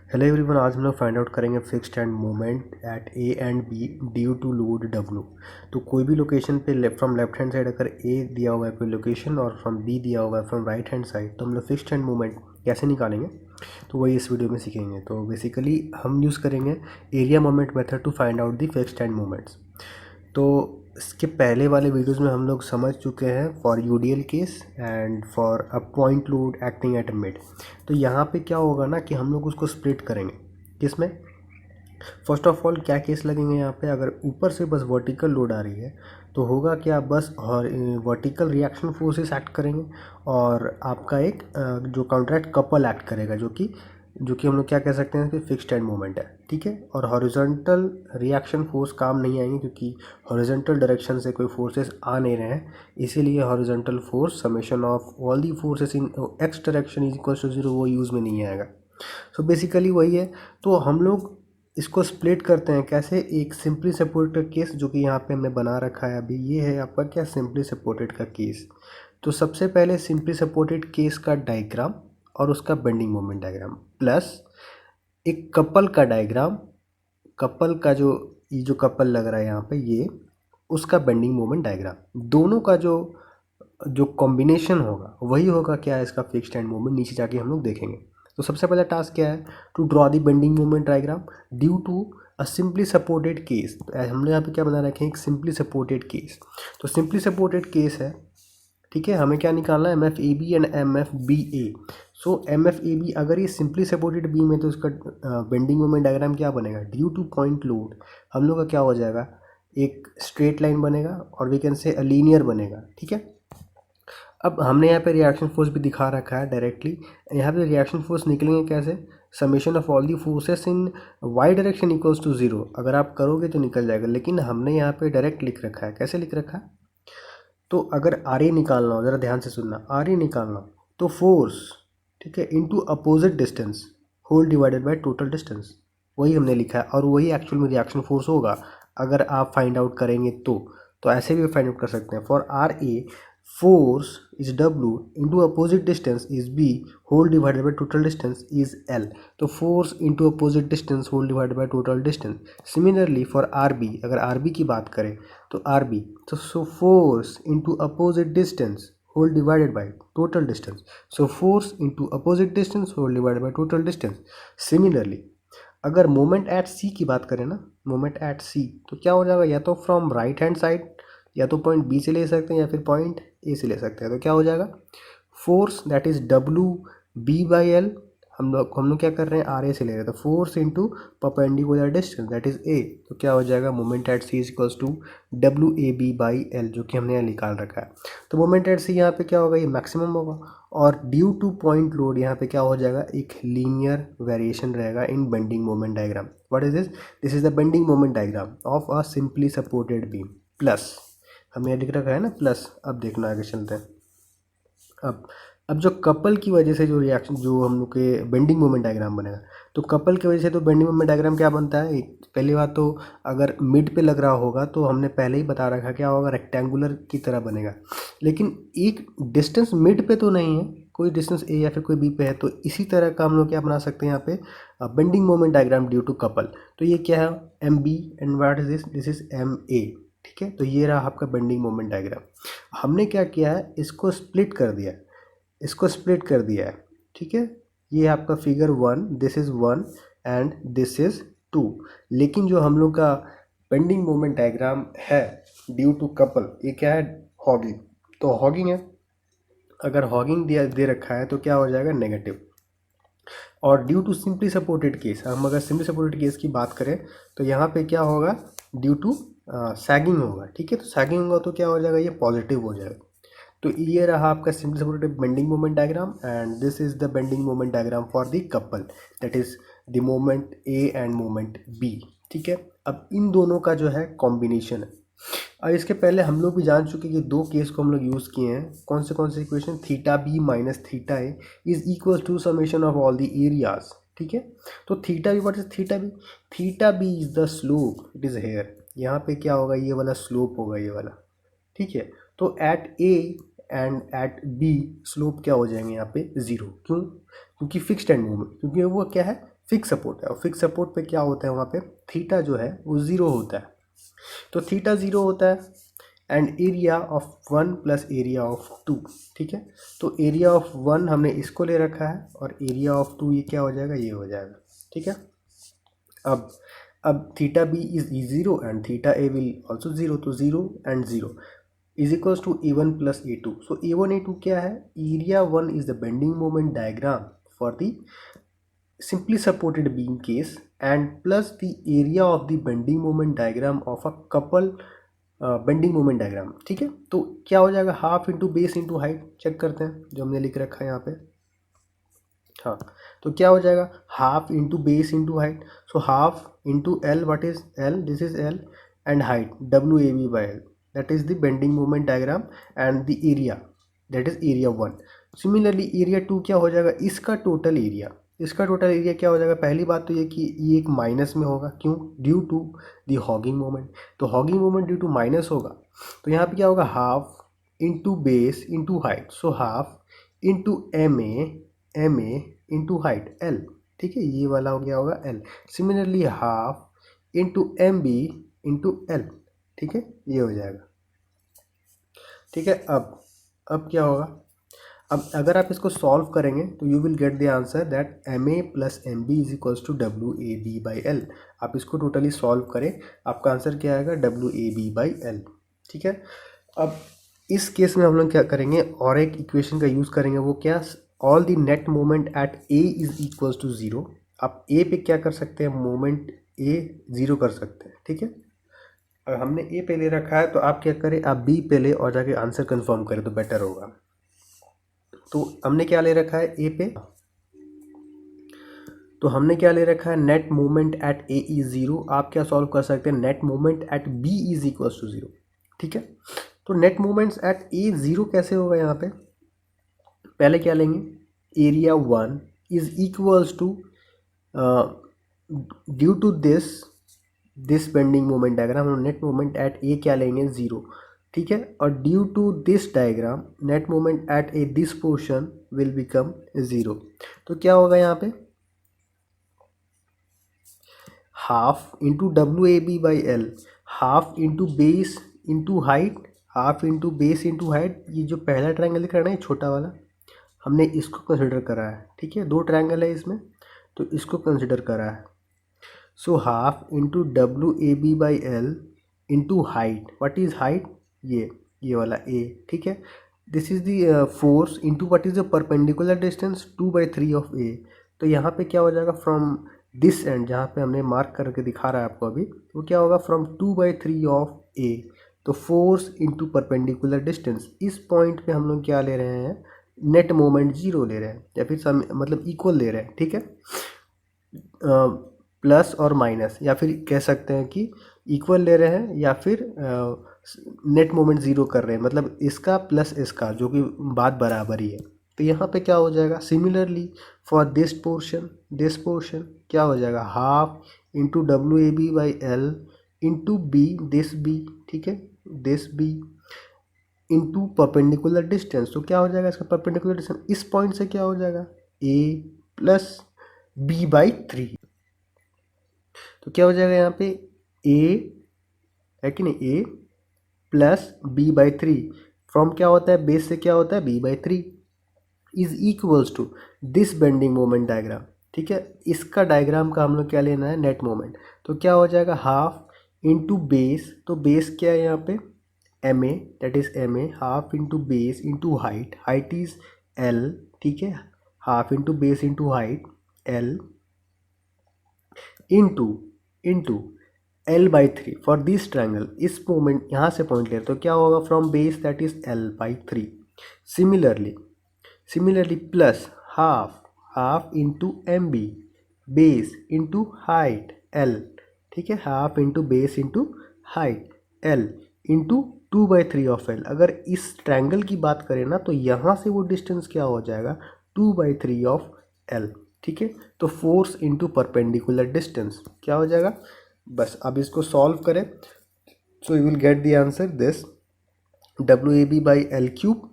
Hello everyone, आज हम लोग फाइंड आउट करेंगे fixed end moment at A and B due to load W. तो कोई भी लोकेशन पे फ्रॉम लेफ्ट हैंड साइड अगर ए दिया हुआ है कोई लोकेशन और फ्रॉम बी दिया हुआ है फ्रॉम राइट हैंड साइड, तो हम लोग फिक्स्ड एंड मोमेंट कैसे निकालेंगे तो वही इस वीडियो में सीखेंगे। तो बेसिकली हम यूज़ करेंगे area moment method to find out the fixed end moments. तो इसके पहले वाले वीडियोस में हम लोग समझ चुके हैं for UDL case and for a point load acting at a mid. तो यहाँ पे क्या होगा ना कि हम लोग उसको स्प्लिट करेंगे। किसमें? फर्स्ट ऑफ ऑल क्या केस लगेंगे यहाँ पे, अगर ऊपर से बस वर्टिकल लोड आ रही है तो होगा क्या, बस वर्टिकल रिएक्शन फोर्सेस एक्ट करेंगे और आपका एक जो काउंटरैक्ट कपल एक्ट करेगा, जो कि हम लोग क्या कह सकते हैं कि फिक्स्ड एंड मोमेंट है, ठीक है। और हॉरिजॉन्टल रिएक्शन फोर्स काम नहीं आएंगे क्योंकि हॉरिजॉन्टल डायरेक्शन से कोई फोर्सेस आ नहीं रहे हैं, इसीलिए horizontal force summation of all the forces in X direction is equal to zero, वो यूज़ में नहीं आएगा। सो बेसिकली वही है। तो हम लोग इसको स्प्लिट करते हैं कैसे, एक सिंपली सपोर्टेड केस जो कि यहाँ पे हमने बना रखा है अभी, ये है आपका क्या, सिंपली सपोर्टेड का केस। तो सबसे पहले सिंपली सपोर्टेड केस का डायग्राम और उसका बेंडिंग मोमेंट डायग्राम प्लस एक कपल का डायग्राम, कपल का जो कपल लग रहा है यहाँ पे ये, उसका बेंडिंग मोमेंट डायग्राम, दोनों का जो जो कॉम्बिनेशन होगा वही होगा क्या, इसका फिक्स्ड एंड मोमेंट। नीचे जाके हम लोग देखेंगे। तो सबसे पहला टास्क क्या है, to draw the bending moment diagram due to a simply supported case. तो हमने यहाँ पे क्या बना रखे हैं, एक सिंपली सपोर्टेड केस। तो सिंपली सपोर्टेड केस है, ठीक है। हमें क्या निकालना है, M F A B and M F B A. So M F A B अगर ये सिंपली सपोर्टेड बीम है तो इसका बेंडिंग मोमेंट डायग्राम क्या बनेगा, ड्यू टू पॉइंट लोड हम लोग का क्या हो जाएगा, एक स्ट्रेट लाइन बनेगा और we can say a linear बनेगा, ठीक है। अब हमने यहाँ पे रिएक्शन फोर्स भी दिखा रखा है डायरेक्टली। यहाँ पे रिएक्शन फोर्स निकलेंगे कैसे, summation of all the forces in y direction equals to zero. अगर आप करोगे तो निकल जाएगा, लेकिन हमने यहाँ पे डायरेक्ट लिख रखा है। कैसे लिख रखा है, तो अगर आर ए निकालना हो, ज़रा ध्यान से सुनना, आर ए निकालना हो तो फोर्स, ठीक है, into opposite distance whole divided by total distance, वही हमने लिखा है और वही एक्चुअल में रिएक्शन फोर्स होगा अगर आप फाइंड आउट करेंगे तो ऐसे भी फाइंड आउट कर सकते हैं। For R A force is W into opposite distance is B whole divided by total distance is L. तो force into opposite distance whole divided by total distance. Similarly for RB, अगर RB की बात करें तो RB, तो so force into opposite distance whole divided by total distance. So force into opposite distance whole divided by total distance. Similarly अगर moment at सी की बात करें ना, मोमेंट एट सी, तो क्या हो जाएगा, या तो फ्रॉम राइट हैंड साइड या तो पॉइंट बी से ले सकते हैं या फिर पॉइंट ए से ले सकते हैं। तो क्या हो जाएगा, force that is W B by L, हम लोग क्या कर रहे हैं, आर ए से ले रहे हैं, तो force into perpendicular distance that is A. तो क्या हो जाएगा, moment at C is equals to W A B by L, जो कि हमने यहाँ निकाल रखा है। तो मोमेंट एट सी यहाँ पे क्या होगा, ये मैक्सिमम होगा और ड्यू टू पॉइंट लोड यहाँ पे क्या हो जाएगा, एक लीनियर वेरिएशन रहेगा in bending moment diagram. What is this is the bending moment diagram of a simply supported beam plus, हमने लिख रखा है ना प्लस। अब देखना आगे चलते हैं। अब जो कपल की वजह से जो रिएक्शन, जो हम लोग के बेंडिंग मोमेंट डायग्राम बनेगा, तो कपल की वजह से तो बेंडिंग मोमेंट डायग्राम क्या बनता है, पहली बात तो अगर मिड पे लग रहा होगा तो हमने पहले ही बता रखा क्या होगा, रेक्टेंगुलर की तरह बनेगा। लेकिन एक डिस्टेंस मिड पे तो नहीं है, कोई डिस्टेंस ए या फिर कोई बी पे है, तो इसी तरह का हम लोग क्या बना सकते हैं यहाँ पे, bending moment diagram due to couple. तो ये क्या है, M B and what is this is M A, ठीक है। तो ये रहा आपका बेंडिंग मोमेंट डायग्राम। हमने क्या किया है, इसको स्प्लिट कर दिया, इसको स्प्लिट कर दिया है, ठीक है। ये आपका figure 1, this is 1 and this is 2। लेकिन जो हम लोग का बेंडिंग मोमेंट डायग्राम है ड्यू टू कपल, ये क्या है, हॉगिंग। तो हॉगिंग है, अगर हॉगिंग दिया दे रखा है तो क्या हो जाएगा, नेगेटिव। और due to simply supported case, हम अगर सिंपली सपोर्टेड केस की बात करें तो यहाँ पे क्या होगा, ड्यू टू सैगिंग होगा, ठीक है। तो सैगिंग होगा तो क्या हो जाएगा, ये पॉजिटिव हो जाएगा। तो ये रहा आपका simply supported bending moment diagram and this is the bending moment diagram for the couple, that is the moment A and moment B, ठीक है। अब इन दोनों का जो है कॉम्बिनेशन है। और इसके पहले हम लोग भी जान चुके कि दो केस को हम लोग यूज़ किए हैं, कौन से equation, theta B minus theta A is equal to summation of all the areas, ठीक है। तो theta B, what is theta B is the slope, it is here, यहाँ पे क्या होगा, ये वाला स्लोप होगा, ये वाला, ठीक है। तो at A and at B slope क्या हो जाएंगे यहाँ पे, जीरो। क्यों, क्योंकि फिक्स्ड एंड मोमेंट, क्योंकि वो क्या है, फिक्स सपोर्ट है, और फिक्स सपोर्ट पे क्या होता है, वहाँ पे थीटा जो है वो ज़ीरो होता है। तो थीटा ज़ीरो होता है and area of 1 plus area of 2, ठीक है। तो एरिया ऑफ 1 हमने इसको ले रखा है और एरिया ऑफ 2 ये क्या हो जाएगा, ये हो जाएगा, ठीक है। अब theta B is zero and theta A will also zero, तो zero and zero is equals to A1 plus A2। So A1 A2 क्या है, area 1 is the bending moment diagram for the simply supported beam case and plus the area of the bending moment diagram of a couple bending moment diagram, ठीक है। तो क्या हो जाएगा, half into base into height, check करते हैं जो हमने लिख रखा है यहाँ पे। हाँ, तो क्या हो जाएगा, half into base into height, so half into L, what is L, this is L, and height WAB/L, that is the bending moment diagram and the area, that is area 1। Similarly area 2 क्या हो जाएगा, इसका total area, इसका total area क्या हो जाएगा, पहली बात तो ये कि ये एक माइनस में होगा, क्यों, due to the hogging moment. तो hogging moment due to minus होगा, तो यहाँ पे क्या होगा, half into base into height, so half into M A into height L, ठीक है, ये वाला हो गया होगा L. Similarly half into M B into L, ठीक है, ये हो जाएगा, ठीक है। अब क्या होगा, अब अगर आप इसको सॉल्व करेंगे तो you will get the answer that MA plus MB is equals to WAB/L। आप इसको टोटली सॉल्व करें, आपका आंसर क्या आएगा, WAB/L, ठीक है। अब इस केस में हम लोग क्या करेंगे, और एक इक्वेशन का यूज़ करेंगे, वो क्या, all the net moment at A is equals to zero. आप A पे क्या कर सकते हैं, मोमेंट A ज़ीरो कर सकते हैं, ठीक है। अगर हमने A पे ले रखा है तो आप क्या करें, आप B पे ले और जाके आंसर कंफर्म करें तो बेटर होगा। तो हमने क्या ले रखा है ए पे, तो हमने क्या ले रखा है, net moment at A is zero. आप क्या सॉल्व कर सकते हैं, net moment at B is equals to zero, ठीक है। तो net moments at A zero कैसे होगा, यहाँ पे पहले क्या लेंगे, area 1 is equals to due to this bending moment diagram, हम नेट मोमेंट एट ए क्या लेंगे, ज़ीरो, ठीक है। और due to this diagram net moment at A this portion will become zero. तो क्या होगा यहाँ पे, half into WAB/L, half into base into height, half into base into height. ये जो पहला ट्रायंगल दिख रहा है ना, ये छोटा वाला, हमने इसको कंसिडर करा है, ठीक है। दो ट्रायंगल है इसमें, तो इसको कंसिडर करा है। सो half into WAB/L into height, what is height, ये वाला A, ठीक है। This is the force into what is the perpendicular distance 2/3 of A। तो यहाँ पे क्या हो जाएगा, फ्रॉम दिस एंड, जहाँ पे हमने मार्क करके दिखा रहा है आपको अभी, तो क्या होगा, फ्रॉम 2/3 ऑफ A। तो फोर्स इंटू परपेंडिकुलर डिस्टेंस, इस पॉइंट पे हम लोग क्या ले रहे हैं, नेट मोमेंट ज़ीरो ले रहे हैं, या फिर सम मतलब इक्वल ले रहे हैं, ठीक है। प्लस और माइनस, या फिर कह सकते हैं कि इक्वल ले रहे हैं, या फिर नेट मोमेंट ज़ीरो कर रहे हैं, मतलब इसका प्लस इसका, जो कि बात बराबर ही है। तो यहाँ पे क्या हो जाएगा, सिमिलरली फॉर दिस पोर्शन क्या हो जाएगा, half into WAB/L into B, this B, ठीक है, this B into perpendicular distance. तो क्या हो जाएगा, इसका परपेंडिकुलर डिस्टेंस इस पॉइंट से क्या हो जाएगा, A प्लस B/3। तो क्या हो जाएगा यहाँ पे, A है कि नहीं, A प्लस B/3, फ्रॉम क्या होता है, बेस से क्या होता है, B/3 is equals to this bending moment diagram, ठीक है। इसका डायग्राम का हम लोग क्या लेना है, नेट मोमेंट। तो क्या हो जाएगा, हाफ इंटू बेस, तो बेस क्या है यहाँ पे, MA, that is MA, half into base into height, height is L, ठीक है, half into base into height L into L/3 for this triangle. इस मोमेंट यहाँ से पॉइंट ले तो क्या होगा, from base that is L/3। Similarly plus half into MB base into height L, ठीक है, half into base into height L into 2/3 of L। अगर इस ट्रायंगल की बात करें ना, तो यहाँ से वो डिस्टेंस क्या हो जाएगा, 2/3 ऑफ L, ठीक है। तो फोर्स इंटू परपेंडिकुलर डिस्टेंस क्या हो जाएगा, बस अब इसको सॉल्व करें, so you will get the answer this, WAB/L cube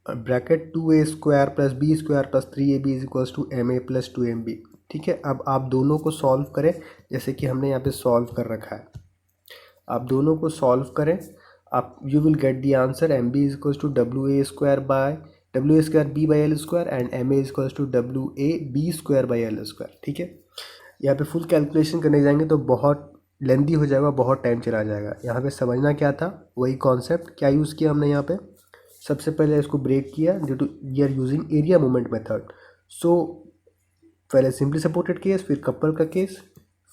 bracket 2A² plus B² plus 3AB is equals to MA plus 2MB। ठीक है। अब आप दोनों को सॉल्व करें, जैसे कि हमने यहाँ पे सॉल्व कर रखा है। आप दोनों को सॉल्व करें, आप you will get the answer M B is equals to W A square by W A square B by L square and M A is equals to W A B square by L square. ठीक है। यहाँ पे full calculation करने जाएंगे तो बहुत लेंदी हो जाएगा, बहुत टाइम चला जाएगा। यहाँ पे समझना क्या था, वही कॉन्सेप्ट क्या यूज़ किया हमने यहाँ पे। सबसे पहले इसको ब्रेक किया due to we are using area moment method. So पहले सिंपली सपोर्टेड केस, फिर कपल का केस,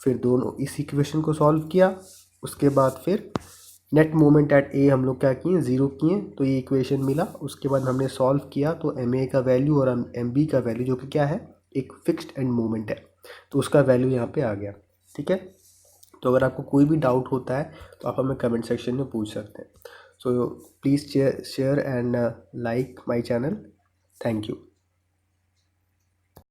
फिर दोनों इस इक्वेशन को सॉल्व किया। उसके बाद फिर नेट मोमेंट एट ए हम लोग क्या किए, ज़ीरो किए, तो ये इक्वेशन मिला। उसके बाद हमने सॉल्व किया तो एम ए का वैल्यू और एम बी का वैल्यू जो कि क्या है, एक फिक्स्ड एंड मोमेंट है, तो उसका वैल्यू यहाँ पे आ गया। ठीक है। तो अगर आपको कोई भी डाउट होता है तो आप हमें कमेंट सेक्शन में पूछ सकते हैं। So please share and like my channel. Thank you.